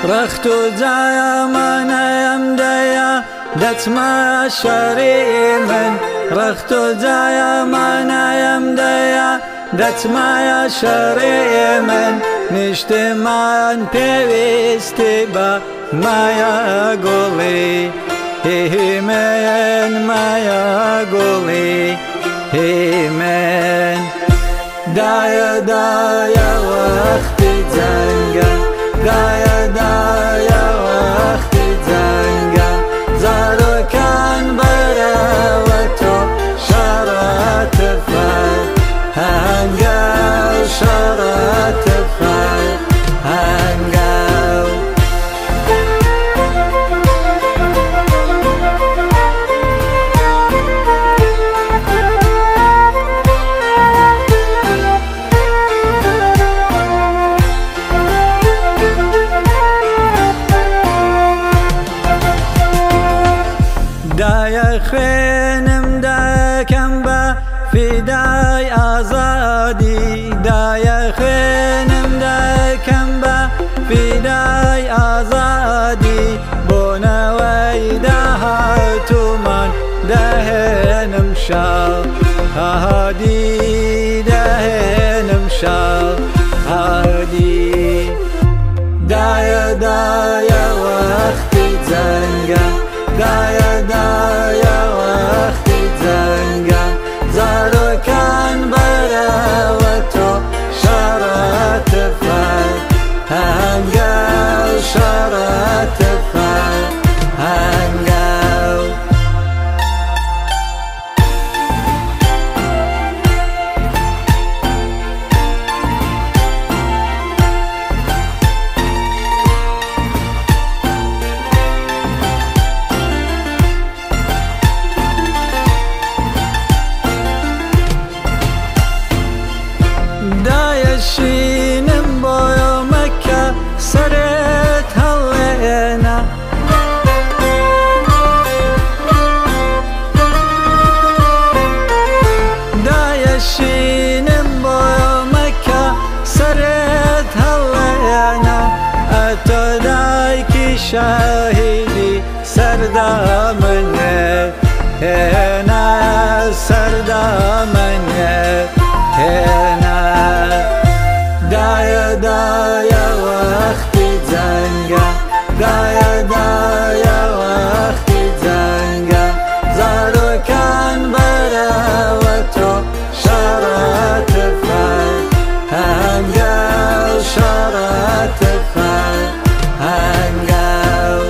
رخت و زمانم دیا دت ما شری من رخت و زمانم دیا دت ما شری من نیشت من پیوستی با مایا گلی من مایا گلی من دایا دایا وقتی زنگا دایا دایا وقتی زنگا زارو کن برا و تو شرات فر هنگاو شرات فر هنگاو دای خینم دکم با فدای آزادی دای خینم دکم با فدای آزادی بونوی دهاتو من دهنم شادی دهنم شادی دای دای وقتی زنگا دایا دایا وقتی زنگا زارو کن برا و تو شرات فر هنگاو شرات فر هنگاو شینم بایا مکه سرت هلینا دای شینم بایا مکه سرت هلینا اتو دای کی شاهدی سردامنه هنا سردامنه هنا دایا دایا وقتی زنگا دایا دایا وقتی زنگا زارو کن برا و تو شرات فر هنگاو شرات فر هنگاو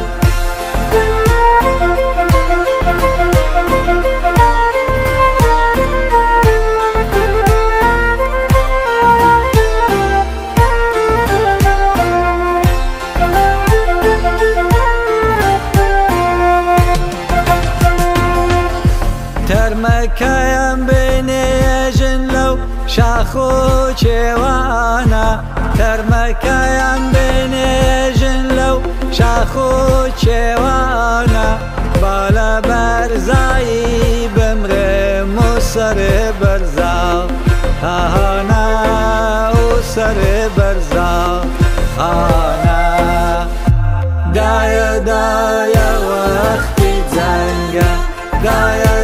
ترمکایم بینیجن لو شاخو چوانا ترمکایم بینیجن لو شاخو چوانا بالا برزایی بمره مصر برزا آنا او سر برزا آنا دایا دایا وقتی زنگا دایا